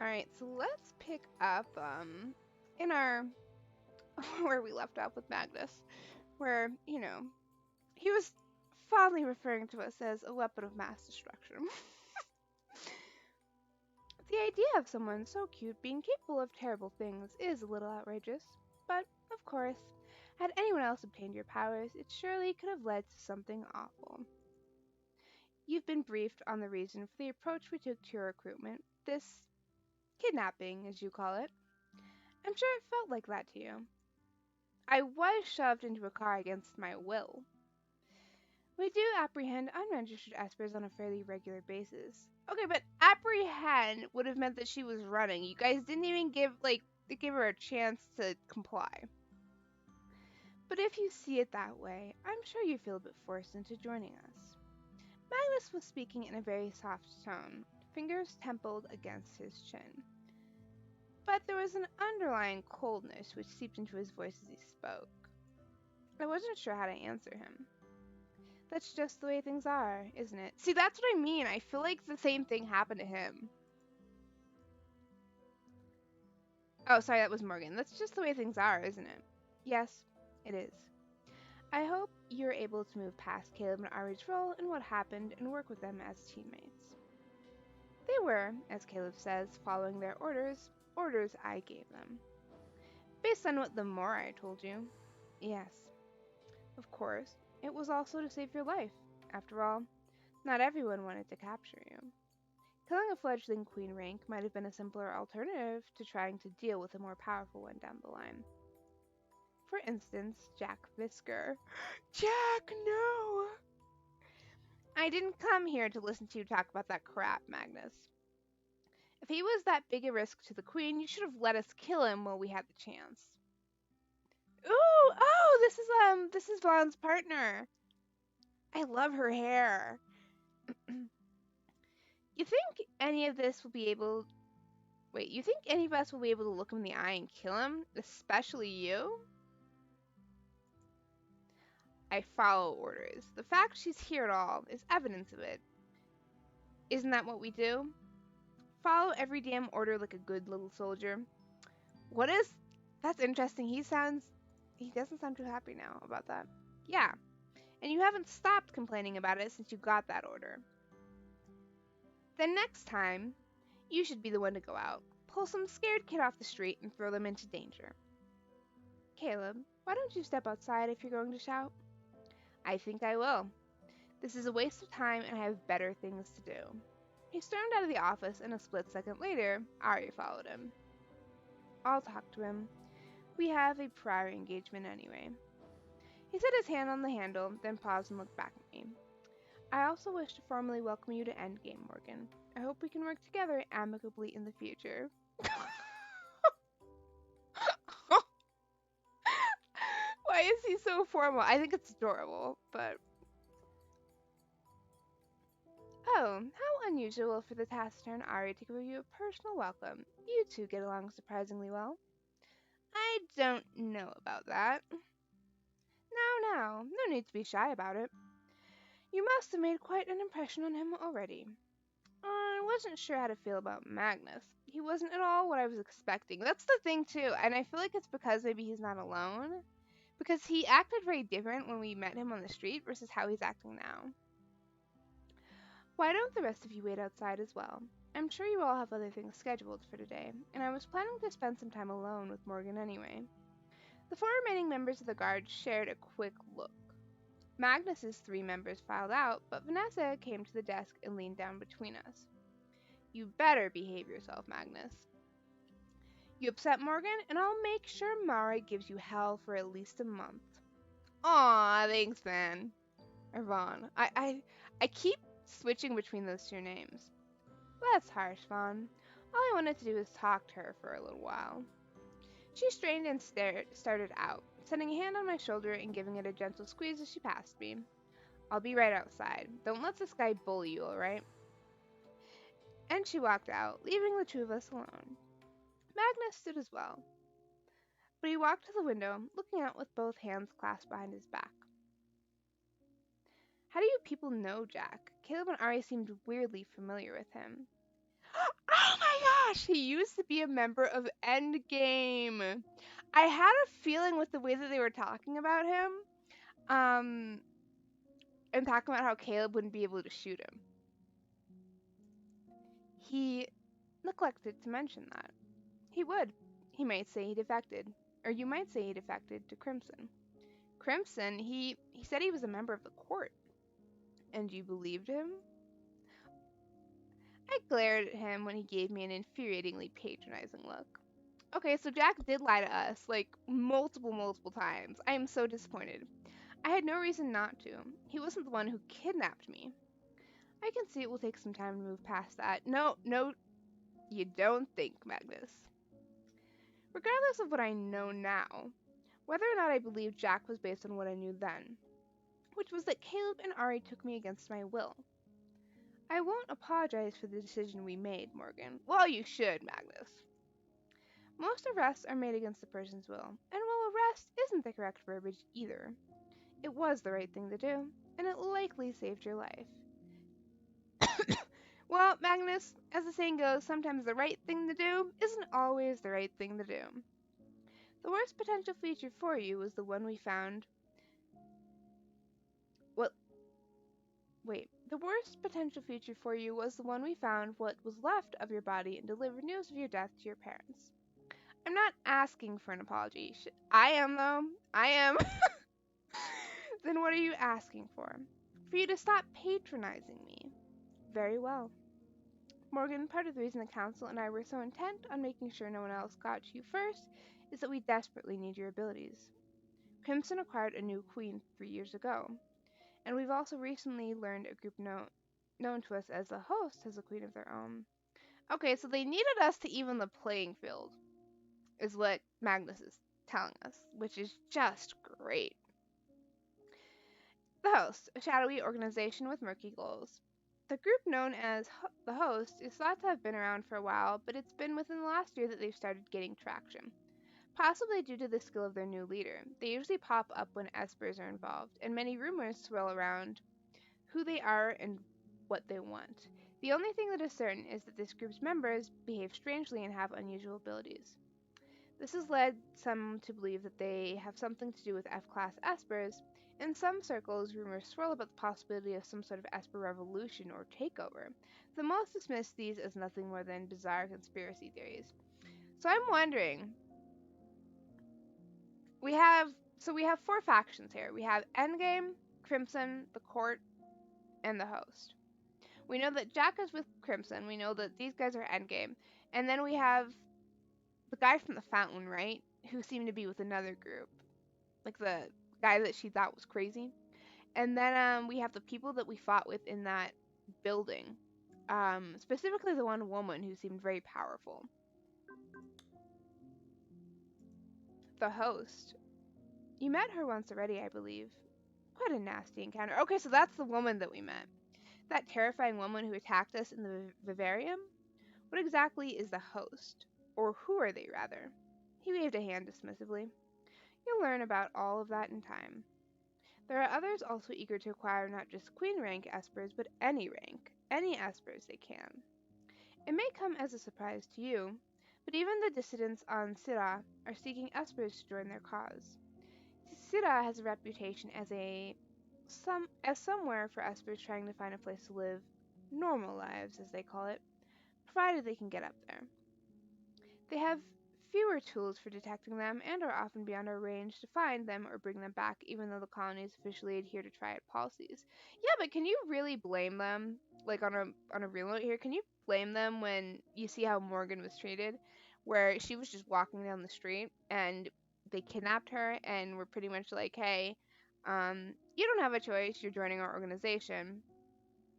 Alright, so let's pick up in our where we left off with Magnus, where, he was fondly referring to us as a weapon of mass destruction. The idea of someone so cute being capable of terrible things is a little outrageous, but of course, had anyone else obtained your powers, it surely could have led to something awful. You've been briefed on the reason for the approach we took to your recruitment, this kidnapping, as you call it. I'm sure it felt like that to you. I was shoved into a car against my will. We do apprehend unregistered espers on a fairly regular basis. Okay, but apprehend would have meant that she was running. You guys didn't even give her a chance to comply. But if you see it that way, I'm sure you feel a bit forced into joining us. Magnus was speaking in a very soft tone, fingers templed against his chin. But there was an underlying coldness which seeped into his voice as he spoke. I wasn't sure how to answer him. That's just the way things are, isn't it? See, that's what I mean. I feel like the same thing happened to him. Oh, sorry, that was Morgan. That's just the way things are, isn't it? Yes, it is. I hope you're able to move past Caleb and Ari's role and what happened and work with them as teammates. They were, as Caleb says, following their orders I gave them. Based on what the more I told you. Yes. Of course, it was also to save your life. After all, not everyone wanted to capture you. Killing a fledgling queen rank might have been a simpler alternative to trying to deal with a more powerful one down the line. For instance, Jack Fisker. Jack, no! I didn't come here to listen to you talk about that crap, Magnus. If he was that big a risk to the queen, you should have let us kill him while we had the chance. Ooh, oh, this is Vaughn's partner. I love her hair. You think any of us will be able to look him in the eye and kill him? Especially you? I follow orders. The fact she's here at all is evidence of it. Isn't that what we do? Follow every damn order like a good little soldier. That's interesting. He doesn't sound too happy now about that. Yeah, and you haven't stopped complaining about it since you got that order. Then next time, you should be the one to go out, pull some scared kid off the street, and throw them into danger. Caleb, why don't you step outside if you're going to shout? I think I will. This is a waste of time and I have better things to do. He stormed out of the office and a split second later, Ari followed him. I'll talk to him. We have a prior engagement anyway. He set his hand on the handle, then paused and looked back at me. I also wish to formally welcome you to Endgame, Morgan. I hope we can work together amicably in the future. Why is he so formal? I think it's adorable, but... Oh, how unusual for the taciturn Ari to give you a personal welcome. You two get along surprisingly well. I don't know about that. No need to be shy about it. You must have made quite an impression on him already. I wasn't sure how to feel about Magnus. He wasn't at all what I was expecting. That's the thing, too, and I feel like it's because maybe he's not alone. Because he acted very different when we met him on the street versus how he's acting now. Why don't the rest of you wait outside as well? I'm sure you all have other things scheduled for today, and I was planning to spend some time alone with Morgan anyway. The 4 remaining members of the guard shared a quick look. Magnus's 3 members filed out, but Vanessa came to the desk and leaned down between us. You better behave yourself, Magnus. You upset Morgan, and I'll make sure Mara gives you hell for at least a month. Aw, thanks, Van. Or Vaughn. I keep switching between those 2 names. That's harsh, Vaughn. All I wanted to do was talk to her for a little while. She strained and started out, setting a hand on my shoulder and giving it a gentle squeeze as she passed me. I'll be right outside. Don't let this guy bully you, alright? And she walked out, leaving the 2 of us alone. Magnus stood as well, but he walked to the window, looking out with both hands clasped behind his back. How do you people know Jack? Caleb and Ari seemed weirdly familiar with him. Oh my gosh, he used to be a member of Endgame. I had a feeling with the way that they were talking about him, um, and talking about how Caleb wouldn't be able to shoot him. He neglected to mention that. He would. He might say he defected, or you might say he defected to Crimson. Crimson, he said he was a member of the court. And you believed him? I glared at him when he gave me an infuriatingly patronizing look. Okay, so Jack did lie to us, like, multiple times. I am so disappointed. I had no reason not to. He wasn't the one who kidnapped me. I can see it will take some time to move past that. No, you don't think, Magnus. Regardless of what I know now, whether or not I believe Jack was based on what I knew then, which was that Caleb and Ari took me against my will. I won't apologize for the decision we made, Morgan. Well, you should, Magnus. Most arrests are made against the person's will, and while arrest isn't the correct verbiage either, it was the right thing to do, and it likely saved your life. Well, Magnus, as the saying goes, sometimes the right thing to do isn't always the right thing to do. The worst potential future for you was the one we found. What? Wait. The worst potential future for you was the one we found what was left of your body and delivered news of your death to your parents. I'm not asking for an apology. I am, though. I am. Then what are you asking for? For you to stop patronizing me. Very well. Morgan, part of the reason the council and I were so intent on making sure no one else got to you first is that we desperately need your abilities. Crimson acquired a new queen 3 years ago, and we've also recently learned a group known to us as the Host has a queen of their own. Okay, so they needed us to even the playing field, is what Magnus is telling us, which is just great. The Host, a shadowy organization with murky goals. The group known as the Host is thought to have been around for a while, but it's been within the last year that they've started getting traction. Possibly due to the skill of their new leader. They usually pop up when espers are involved, and many rumors swirl around who they are and what they want. The only thing that is certain is that this group's members behave strangely and have unusual abilities. This has led some to believe that they have something to do with F-class espers. In some circles, rumors swirl about the possibility of some sort of esper revolution or takeover. The most dismiss these as nothing more than bizarre conspiracy theories. So I'm wondering, we have four factions here. We have Endgame, Crimson, the Court, and the Host. We know that Jack is with Crimson. We know that these guys are Endgame. And then we have the guy from the fountain, right? Who seemed to be with another group. Like the guy that she thought was crazy. And then we have the people that we fought with in that building. Specifically the one woman who seemed very powerful. The Host. You met her once already, I believe. Quite a nasty encounter. Okay, so that's the woman that we met. That terrifying woman who attacked us in the vivarium? What exactly is the Host? Or who are they, rather? He waved a hand dismissively. You'll learn about all of that in time. There are others also eager to acquire not just Queen rank espers, but any rank, any espers they can. It may come as a surprise to you, but even the dissidents on Syrah are seeking espers to join their cause. Syrah has a reputation as somewhere for espers trying to find a place to live normal lives, as they call it, provided they can get up there. They have fewer tools for detecting them and are often beyond our range to find them or bring them back, even though the colonies officially adhere to triad policies. Yeah, but can you really blame them? Like on a real note here, can you blame them when you see how Morgan was treated, where she was just walking down the street and they kidnapped her and were pretty much like, hey, you don't have a choice. You're joining our organization.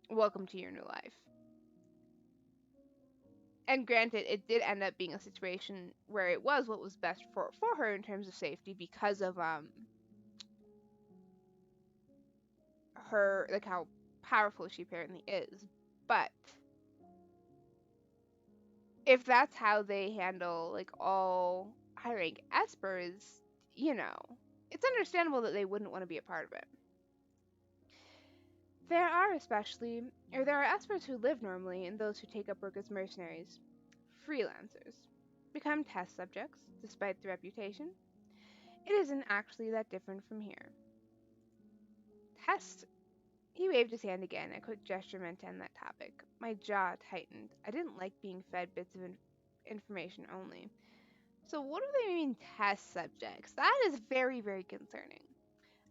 Welcome to your new life. And granted, it did end up being a situation where it was what was best for her in terms of safety because of her, like, how powerful she apparently is. But if that's how they handle like all high rank espers, you know, it's understandable that they wouldn't want to be a part of it. There are espers who live normally and those who take up work as mercenaries, freelancers, become test subjects, despite the reputation. It isn't actually that different from here. Test. He waved his hand again, a quick gesture meant to end that topic. My jaw tightened. I didn't like being fed bits of information only. So what do they mean test subjects? That is very, very concerning.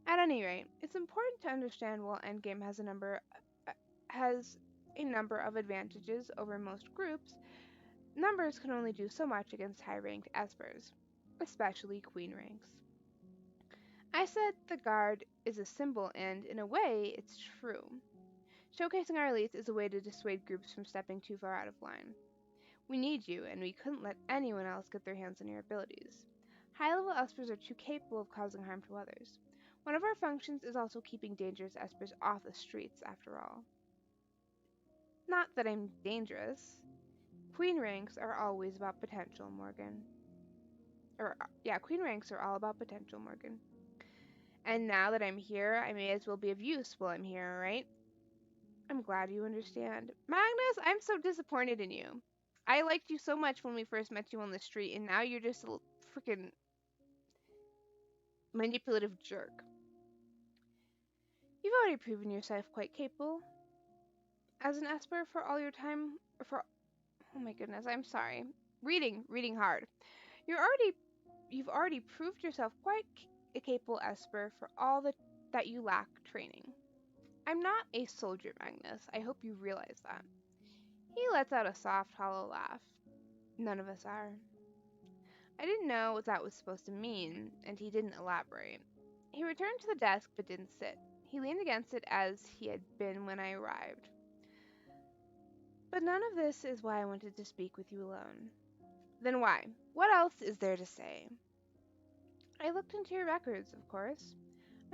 At any rate, it's important to understand while Endgame has a number of advantages over most groups, numbers can only do so much against high-ranked espers, especially queen ranks. I said the guard is a symbol and, in a way, it's true. Showcasing our elites is a way to dissuade groups from stepping too far out of line. We need you, and we couldn't let anyone else get their hands on your abilities. High-level espers are too capable of causing harm to others. One of our functions is also keeping dangerous espers off the streets, after all. Not that I'm dangerous. Queen ranks are always about potential, Morgan. Queen ranks are all about potential, Morgan. And now that I'm here, I may as well be of use while I'm here, right? I'm glad you understand. Magnus, I'm so disappointed in you. I liked you so much when we first met you on the street, and now you're just a freaking manipulative jerk. You've already proven yourself quite capable as an esper for all your time. Oh my goodness, I'm sorry. Reading hard. You've already proved yourself quite a capable esper for all that you lack training. I'm not a soldier, Magnus. I hope you realize that. He lets out a soft, hollow laugh. None of us are. I didn't know what that was supposed to mean, and he didn't elaborate. He returned to the desk but didn't sit. He leaned against it as he had been when I arrived. But none of this is why I wanted to speak with you alone. Then why? What else is there to say? I looked into your records, of course.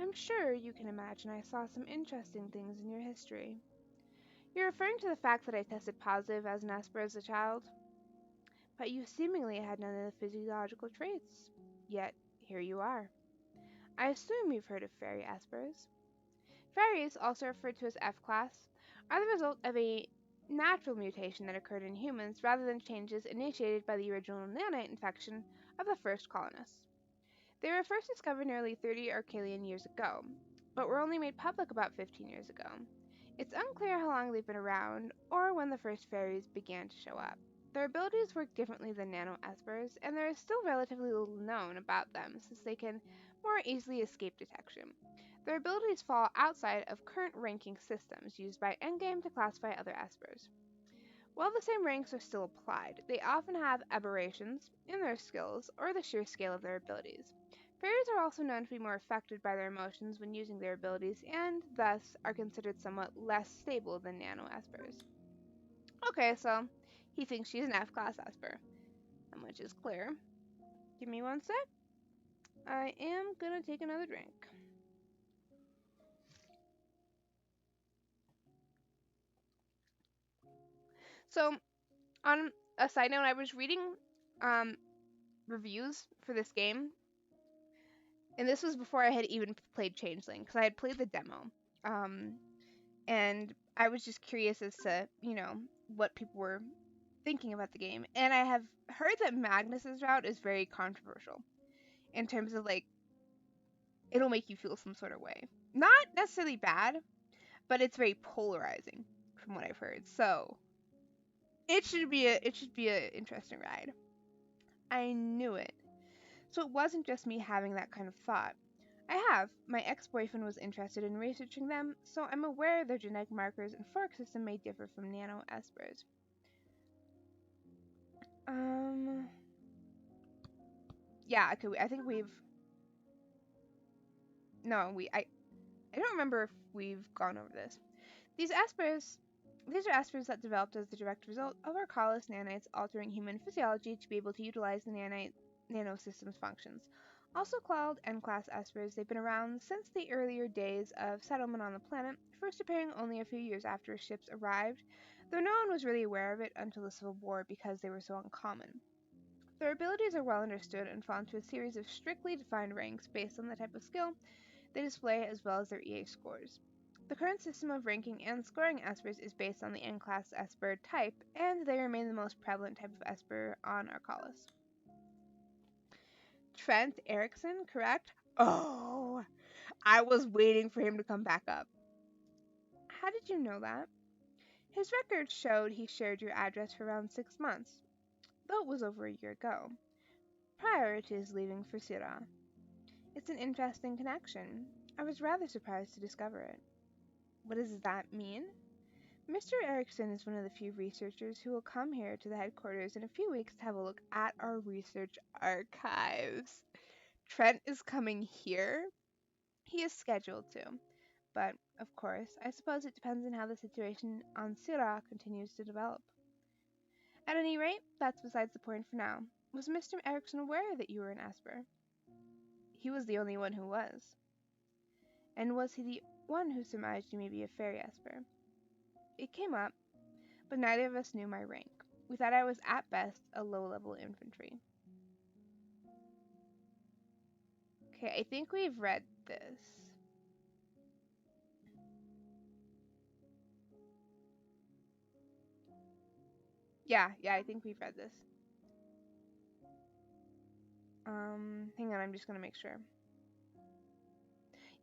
I'm sure you can imagine I saw some interesting things in your history. You're referring to the fact that I tested positive as an Esper as a child? But you seemingly had none of the physiological traits. Yet, here you are. I assume you've heard of fairy espers. Fairies, also referred to as F-class, are the result of a natural mutation that occurred in humans rather than changes initiated by the original nanite infection of the first colonists. They were first discovered nearly 30 Arcalian years ago, but were only made public about 15 years ago. It's unclear how long they've been around, or when the first fairies began to show up. Their abilities work differently than nano-espers, and there is still relatively little known about them since they can more easily escape detection. Their abilities fall outside of current ranking systems used by Endgame to classify other espers. While the same ranks are still applied, they often have aberrations in their skills or the sheer scale of their abilities. Fairies are also known to be more affected by their emotions when using their abilities, and thus are considered somewhat less stable than nano-espers. Okay, so he thinks she's an F-class esper, which is clear. Give me one sec. I am gonna take another drink. So, on a side note, I was reading reviews for this game, and this was before I had even played Changeling, because I had played the demo. And I was just curious as to, what people were thinking about the game. And I have heard that Magnus's route is very controversial in terms of, like, it'll make you feel some sort of way. Not necessarily bad, but it's very polarizing from what I've heard. So it should be a interesting ride. I knew it. So it wasn't just me having that kind of thought. My ex-boyfriend was interested in researching them, so I'm aware their genetic markers and fork system may differ from nano-espers. Yeah, okay, I think I don't remember if we've gone over this. These are espers that developed as the direct result of our collis nanites altering human physiology to be able to utilize the nanosystem's functions. Also called N-class espers, they've been around since the earlier days of settlement on the planet, first appearing only a few years after ships arrived, though no one was really aware of it until the Civil War because they were so uncommon. Their abilities are well understood and fall into a series of strictly defined ranks based on the type of skill they display as well as their EA scores. The current system of ranking and scoring espers is based on the N-class esper type, and they remain the most prevalent type of esper on our call list. Trent Erickson, correct? Oh, I was waiting for him to come back up. How did you know that? His records showed he shared your address for around 6 months, though it was over a year ago, prior to his leaving for Syrah. It's an interesting connection. I was rather surprised to discover it. What does that mean? Mr. Erickson is one of the few researchers who will come here to the headquarters in a few weeks to have a look at our research archives. Trent is coming here? He is scheduled to. But, of course, I suppose it depends on how the situation on Syrah continues to develop. At any rate, that's besides the point for now. Was Mr. Erickson aware that you were an Esper? He was the only one who was. And was he the one who surmised you may be a fairy Esper? It came up, but neither of us knew my rank. We thought I was at best a low-level infantry. Okay, I think we've read this. Yeah, I think we've read this. Hang on, I'm just gonna make sure.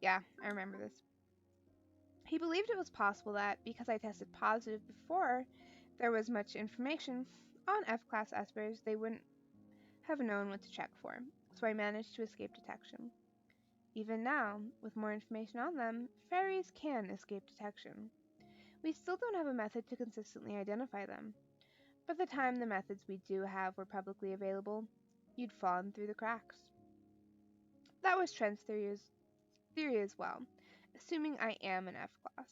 Yeah, I remember this. He believed it was possible that, because I tested positive before there was much information on F-class espers, they wouldn't have known what to check for, so I managed to escape detection. Even now, with more information on them, fairies can escape detection. We still don't have a method to consistently identify them. By the time the methods we do have were publicly available, you'd fallen through the cracks. That was Trent's theory as well, assuming I am an F-class.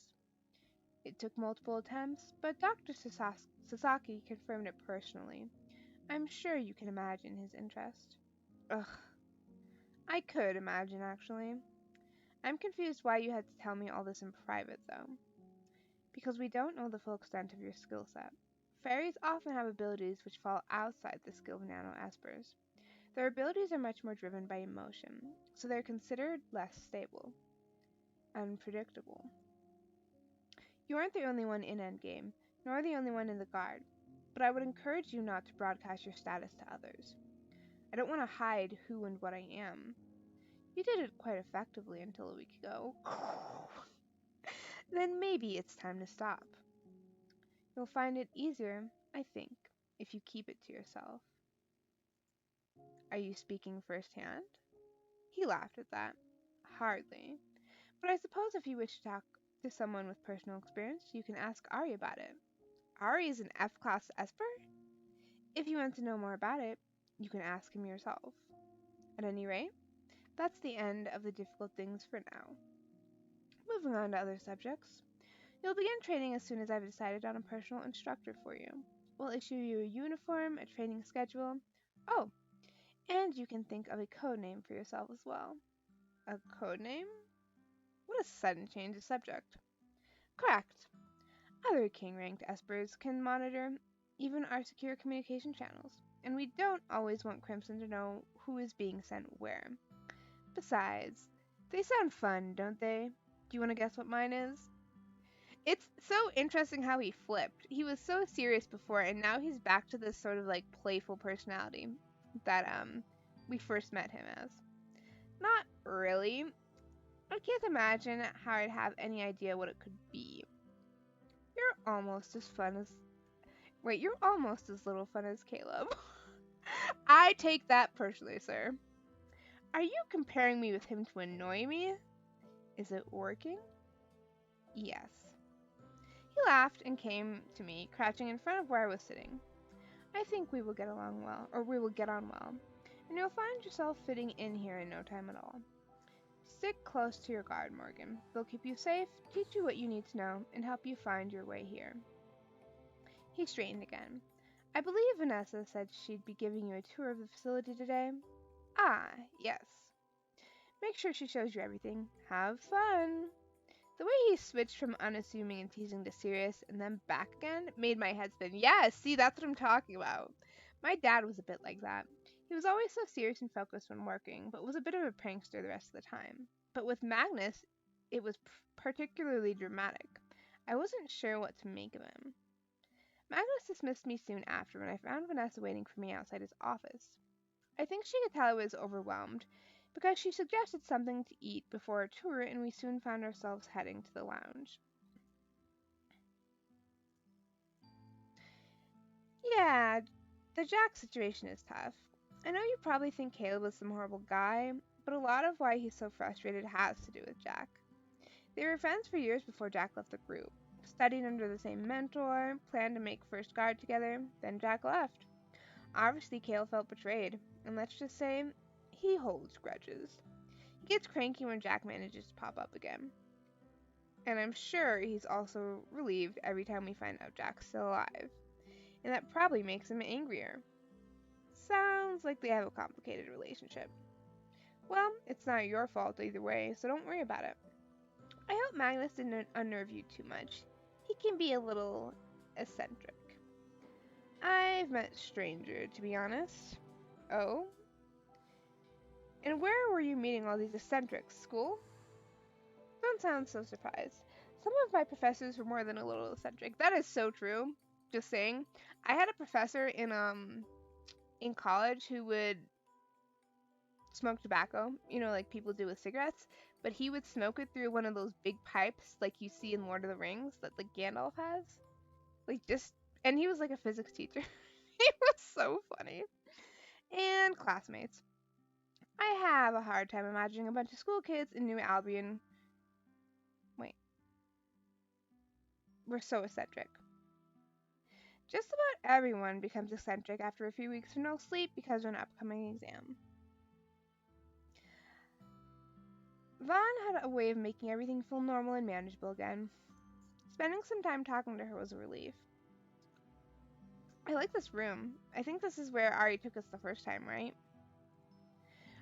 It took multiple attempts, but Dr. Sasaki confirmed it personally. I'm sure you can imagine his interest. Ugh. I could imagine, actually. I'm confused why you had to tell me all this in private, though. Because we don't know the full extent of your skill set. Fairies often have abilities which fall outside the skill of nano-espers. Their abilities are much more driven by emotion, so they're considered less stable. Unpredictable. You aren't the only one in Endgame, nor the only one in the Guard, but I would encourage you not to broadcast your status to others. I don't want to hide who and what I am. You did it quite effectively until a week ago. Then maybe it's time to stop. You'll find it easier, I think, if you keep it to yourself. Are you speaking firsthand? He laughed at that. Hardly. But I suppose if you wish to talk to someone with personal experience, you can ask Ari about it. Ari is an F-class Esper? If you want to know more about it, you can ask him yourself. At any rate, that's the end of the difficult things for now. Moving on to other subjects. You'll begin training as soon as I've decided on a personal instructor for you. We'll issue you a uniform, a training schedule. Oh, and you can think of a code name for yourself as well. A code name? What a sudden change of subject. Correct. Other king-ranked espers can monitor even our secure communication channels, and we don't always want Crimson to know who is being sent where. Besides, they sound fun, don't they? Do you want to guess what mine is? It's so interesting how he flipped. He was so serious before, and now he's back to this sort of like playful personality that we first met him as. Not really. I can't imagine how I'd have any idea what it could be. You're almost as little fun as Caleb. I take that personally, sir. Are you comparing me with him to annoy me? Is it working? Yes. He laughed and came to me, crouching in front of where I was sitting. I think we will get on well, and you'll find yourself fitting in here in no time at all. Stick close to your guard, Morgan. They'll keep you safe, teach you what you need to know, and help you find your way here. He straightened again. I believe Vanessa said she'd be giving you a tour of the facility today. Ah, yes. Make sure she shows you everything. Have fun! The way he switched from unassuming and teasing to serious and then back again made my head spin. Yeah, see, that's what I'm talking about. My dad was a bit like that. He was always so serious and focused when working, but was a bit of a prankster the rest of the time. But with Magnus, it was particularly dramatic. I wasn't sure what to make of him. Magnus dismissed me soon after when I found Vanessa waiting for me outside his office. I think she could tell I was overwhelmed, because she suggested something to eat before our tour, and we soon found ourselves heading to the lounge. Yeah, the Jack situation is tough. I know you probably think Caleb is some horrible guy, but a lot of why he's so frustrated has to do with Jack. They were friends for years before Jack left the group, studied under the same mentor, planned to make first guard together, then Jack left. Obviously, Caleb felt betrayed, and let's just say, he holds grudges. He gets cranky when Jack manages to pop up again. And I'm sure he's also relieved every time we find out Jack's still alive. And that probably makes him angrier. Sounds like they have a complicated relationship. Well, it's not your fault either way, so don't worry about it. I hope Magnus didn't unnerve you too much. He can be a little eccentric. I've met Stranger, to be honest. Oh? And where were you meeting all these eccentrics? School? Don't sound so surprised. Some of my professors were more than a little eccentric. That is so true. Just saying. I had a professor in college who would smoke tobacco, like people do with cigarettes, but he would smoke it through one of those big pipes like you see in Lord of the Rings that like Gandalf has. And he was like a physics teacher. He was so funny. And classmates. I have a hard time imagining a bunch of school kids in New Albion. Wait. We're so eccentric. Just about everyone becomes eccentric after a few weeks of no sleep because of an upcoming exam. Vaughn had a way of making everything feel normal and manageable again. Spending some time talking to her was a relief. I like this room. I think this is where Ari took us the first time, right?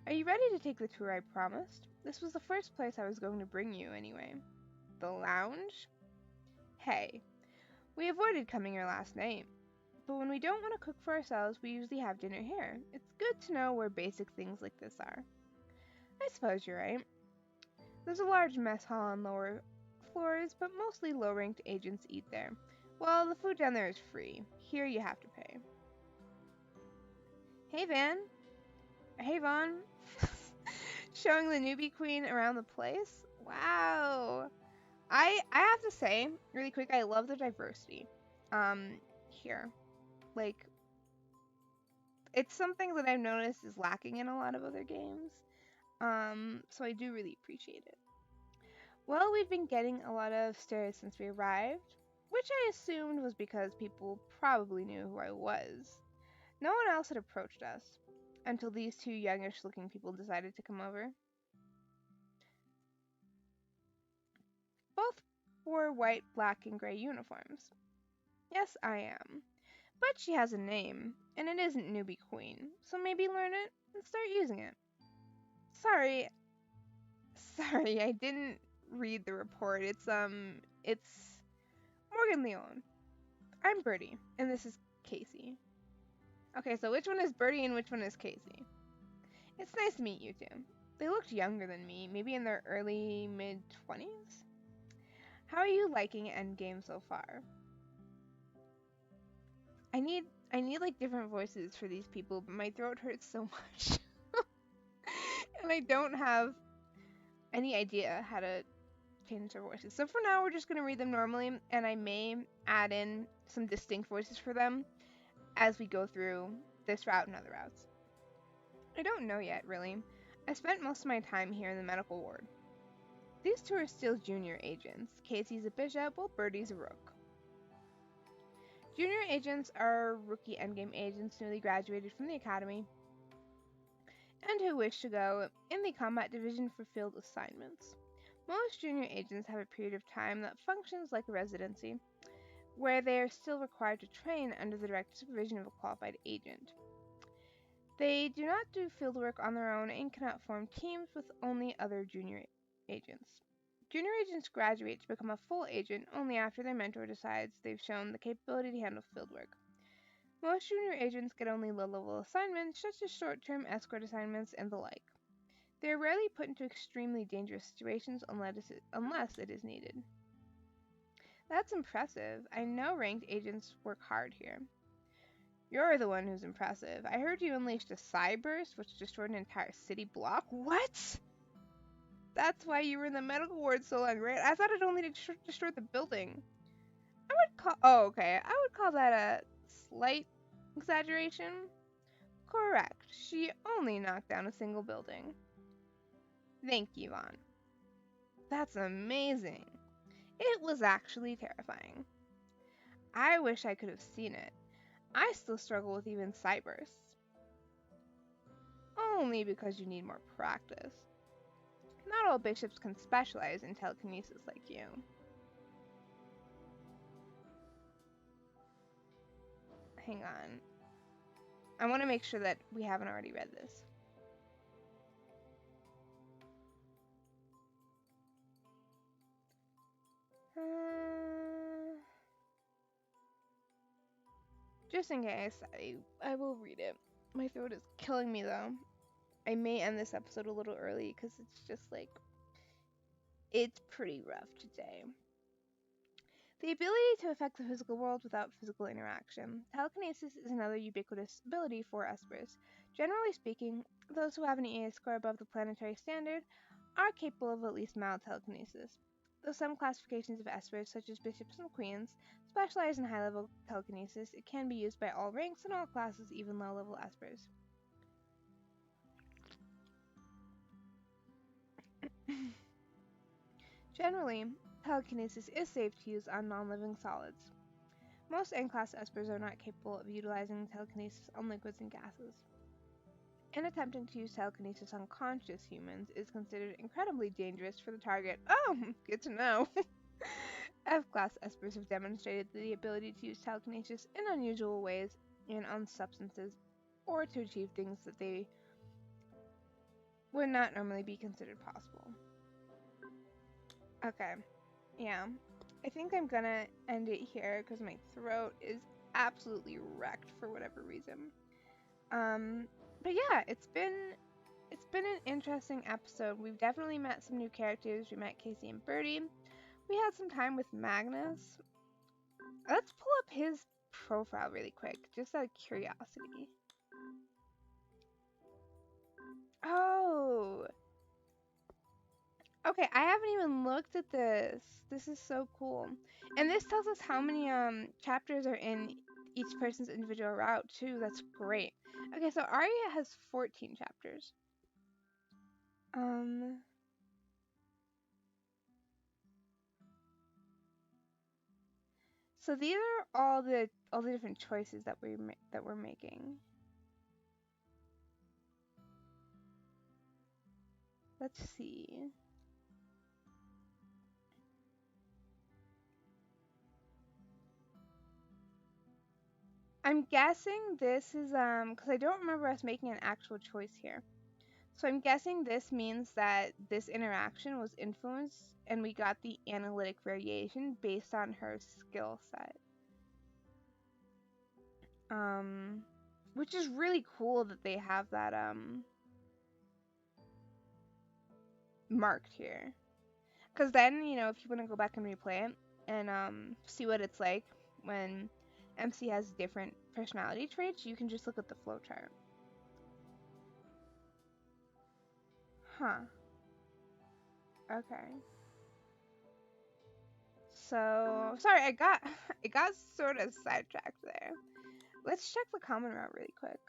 Are you ready to take the tour I promised? This was the first place I was going to bring you, anyway. The lounge? Hey, we avoided coming here last night. But when we don't want to cook for ourselves, we usually have dinner here. It's good to know where basic things like this are. I suppose you're right. There's a large mess hall on lower floors, but mostly low-ranked agents eat there. Well, the food down there is free. Here you have to pay. Hey, Hey, Vaughn. Showing the newbie queen around the place? Wow. I have to say, really quick, I love the diversity. Here. Like, it's something that I've noticed is lacking in a lot of other games. So I do really appreciate it. Well, we've been getting a lot of stares since we arrived, which I assumed was because people probably knew who I was. No one else had approached us, until these two youngish-looking people decided to come over. Both wore white, black, and gray uniforms. Yes, I am. But she has a name, and it isn't Newbie Queen, so maybe learn it and start using it. Sorry, I didn't read the report. It's Morgan Leon. I'm Birdie, and this is Casey. Okay, so which one is Birdie and which one is Casey? It's nice to meet you two. They looked younger than me, maybe in their early mid-20s. How are you liking Endgame so far? I need like different voices for these people, but my throat hurts so much. And I don't have any idea how to change their voices. So for now, we're just going to read them normally, and I may add in some distinct voices for them as we go through this route and other routes. I don't know yet, really. I spent most of my time here in the medical ward. These two are still junior agents. Casey's a bishop, while Birdie's a rook. Junior agents are rookie endgame agents newly graduated from the academy and who wish to go in the combat division for field assignments. Most junior agents have a period of time that functions like a residency, where they are still required to train under the direct supervision of a qualified agent. They do not do fieldwork on their own and cannot form teams with only other junior agents. Junior agents graduate to become a full agent only after their mentor decides they've shown the capability to handle fieldwork. Most junior agents get only low-level assignments, such as short-term escort assignments and the like. They are rarely put into extremely dangerous situations unless it is needed. That's impressive. I know ranked agents work hard here. You're the one who's impressive. I heard you unleashed a cyburst, which destroyed an entire city block. What? That's why you were in the medical ward so long, right? I thought it only destroyed the building. Oh, okay. I would call that a slight exaggeration. Correct. She only knocked down a single building. Thank you, Vaughn. That's amazing. It was actually terrifying. I wish I could have seen it. I still struggle with even cybursts. Only because you need more practice. Not all bishops can specialize in telekinesis like you. Hang on. I want to make sure that we haven't already read this. Just in case, I will read it. My throat is killing me though. I may end this episode a little early because it's just like, it's pretty rough today. The ability to affect the physical world without physical interaction. Telekinesis is another ubiquitous ability for espers. Generally speaking, those who have an EA score above the planetary standard are capable of at least mild telekinesis. Though some classifications of espers, such as bishops and queens, specialize in high-level telekinesis, it can be used by all ranks and all classes, even low-level espers. Generally, telekinesis is safe to use on non-living solids. Most N-class espers are not capable of utilizing telekinesis on liquids and gases. And attempting to use telekinesis on conscious humans is considered incredibly dangerous for the target. Oh, good to know. F-class espers have demonstrated the ability to use telekinesis in unusual ways and on substances, or to achieve things that they would not normally be considered possible. Okay, yeah. I think I'm gonna end it here because my throat is absolutely wrecked for whatever reason. But yeah, it's been an interesting episode. We've definitely met some new characters. We met Casey and Birdie. We had some time with Magnus. Let's pull up his profile really quick, just out of curiosity. Oh! Okay, I haven't even looked at this. This is so cool. And this tells us how many chapters are in each person's individual route too. That's great. Okay, so Arya has 14 chapters. So these are all the different choices that we're making. Let's see. I'm guessing this is because I don't remember us making an actual choice here. So I'm guessing this means that this interaction was influenced and we got the analytic variation based on her skill set. Which is really cool that they have that marked here. Because then, you know, if you want to go back and replay it and see what it's like when MC has different personality traits, you can just look at the flowchart. Huh. Okay. So, sorry, I got sort of sidetracked there. Let's check the common route really quick.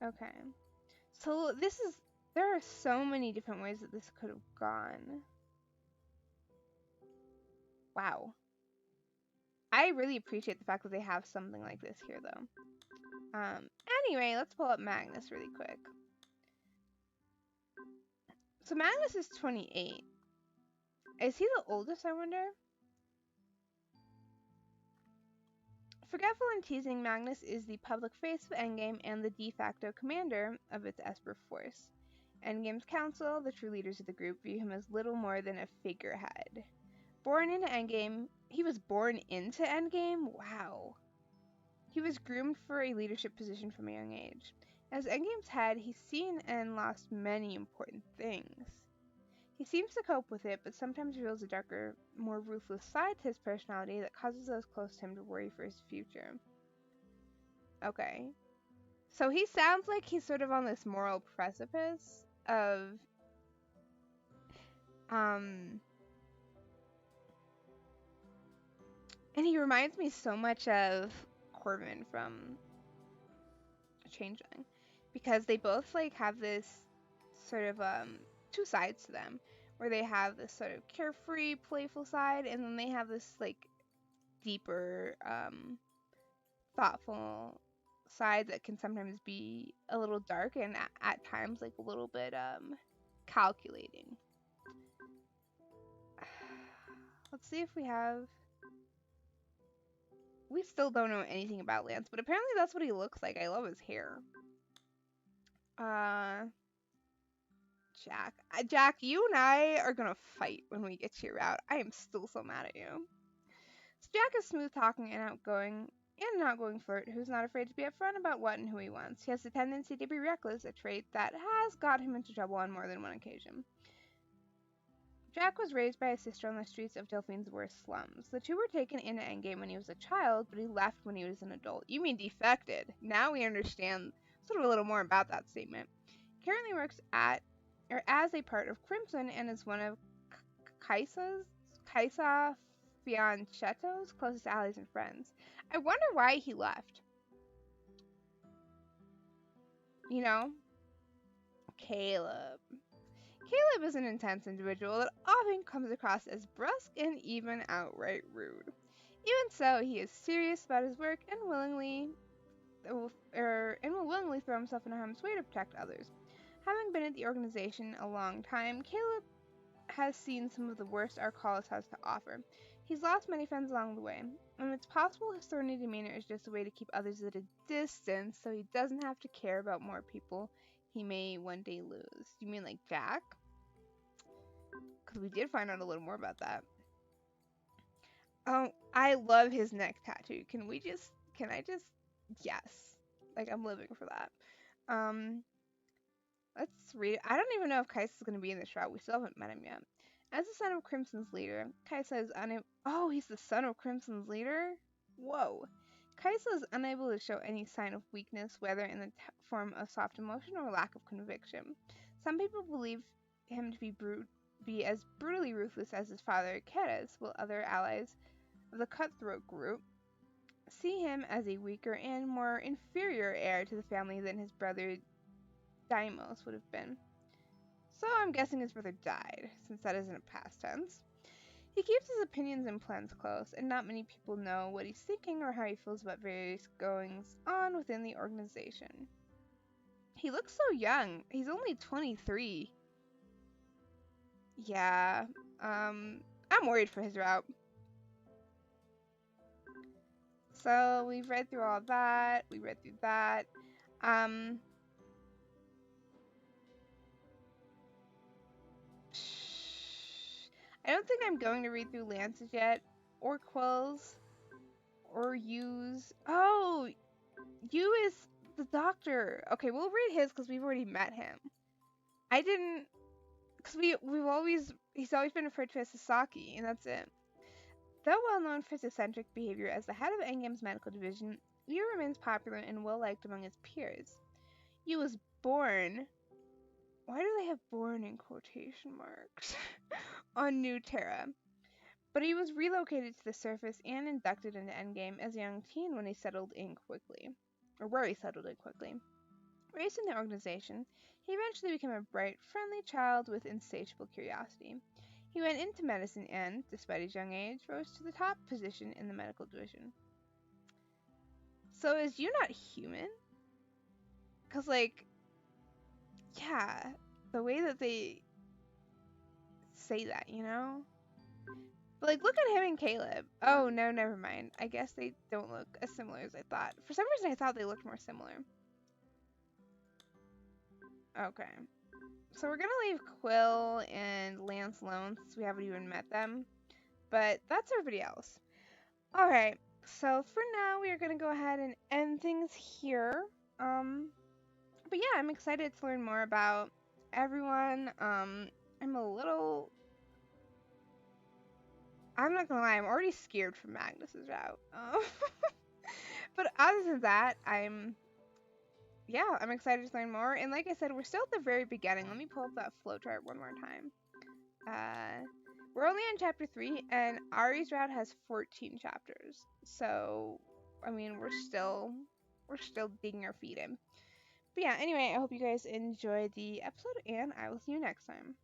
Okay. So there are so many different ways that this could have gone. Wow. I really appreciate the fact that they have something like this here, though. Anyway, let's pull up Magnus really quick. So Magnus is 28. Is he the oldest, I wonder? Forgetful and teasing, Magnus is the public face of Endgame and the de facto commander of its Esper force. Endgame's council, the true leaders of the group, view him as little more than a figurehead. He was born into Endgame? Wow. He was groomed for a leadership position from a young age. As Endgame's head, he's seen and lost many important things. He seems to cope with it, but sometimes reveals a darker, more ruthless side to his personality that causes those close to him to worry for his future. Okay. So he sounds like he's sort of on this moral precipice of, and he reminds me so much of Corbin from Changeling, because they both like have this sort of two sides to them, where they have this sort of carefree, playful side, and then they have this like deeper, thoughtful side that can sometimes be a little dark and at times like a little bit calculating. Let's see if we have. We still don't know anything about Lance, but apparently that's what he looks like. I love his hair. Jack. Jack, you and I are gonna fight when we get to your route. I am still so mad at you. So Jack is smooth talking and an outgoing flirt who's not afraid to be upfront about what and who he wants. He has a tendency to be reckless, a trait that has got him into trouble on more than one occasion. Jack was raised by his sister on the streets of Delphine's worst slums. The two were taken into Endgame when he was a child, but he left when he was an adult. You mean defected. Now we understand sort of a little more about that statement. He currently works as a part of Crimson and is one of Kaisa Fianchetto's closest allies and friends. I wonder why he left. You know? Caleb. Caleb is an intense individual that often comes across as brusque and even outright rude. Even so, he is serious about his work and will willingly throw himself into harm's way to protect others. Having been at the organization a long time, Caleb has seen some of the worst Arcalis has to offer. He's lost many friends along the way, and it's possible his thorny demeanor is just a way to keep others at a distance so he doesn't have to care about more people he may one day lose. You mean like Jack? Because we did find out a little more about that. Oh, I love his neck tattoo. Can I just, yes. Like, I'm living for that. Let's read it. I don't even know if Kaisa is going to be in this route. We still haven't met him yet. As the son of Crimson's leader, Kaisa is unable. Oh, he's the son of Crimson's leader? Whoa. Kaisa is unable to show any sign of weakness, whether in the form of soft emotion or lack of conviction. Some people believe him to be as brutally ruthless as his father, Keres, while other allies of the cutthroat group see him as a weaker and more inferior heir to the family than his brother Deimos would have been. So I'm guessing his brother died, since that isn't a past tense. He keeps his opinions and plans close, and not many people know what he's thinking or how he feels about various goings on within the organization. He looks so young. He's only 23. Yeah, I'm worried for his route. So we've read through all that. We read through that. I don't think I'm going to read through Lance's yet, or Quill's, or Yu's. Oh, Yu is the doctor. Okay, we'll read his because we've already met him. I didn't, because he's always been referred to as Sasaki, and that's it. Though well known for his eccentric behavior as the head of Engame's medical division, Yu remains popular and well liked among his peers. Yu was born. Why do they have born in quotation marks? On New Terra. But he was relocated to the surface and inducted into Endgame as a young teen when he settled in quickly. Or where he settled in quickly. Raised in the organization, he eventually became a bright, friendly child with insatiable curiosity. He went into medicine and, despite his young age, rose to the top position in the medical division. So is Yu not human? Because, like, yeah, the way that they say that, you know? But, like, look at him and Caleb. Oh, no, never mind. I guess they don't look as similar as I thought. For some reason, I thought they looked more similar. Okay. So we're going to leave Quill and Lance alone since we haven't even met them. But that's everybody else. Alright. So for now, we are going to go ahead and end things here. Um, but yeah, I'm excited to learn more about everyone. I'm a little. I'm not gonna lie, I'm already scared from Magnus's route. But other than that, I'm excited to learn more. And like I said, we're still at the very beginning. Let me pull up that flowchart one more time. We're only on chapter 3, and Ari's route has 14 chapters. So, I mean, we're still digging our feet in. But yeah, anyway, I hope you guys enjoyed the episode, and I will see you next time.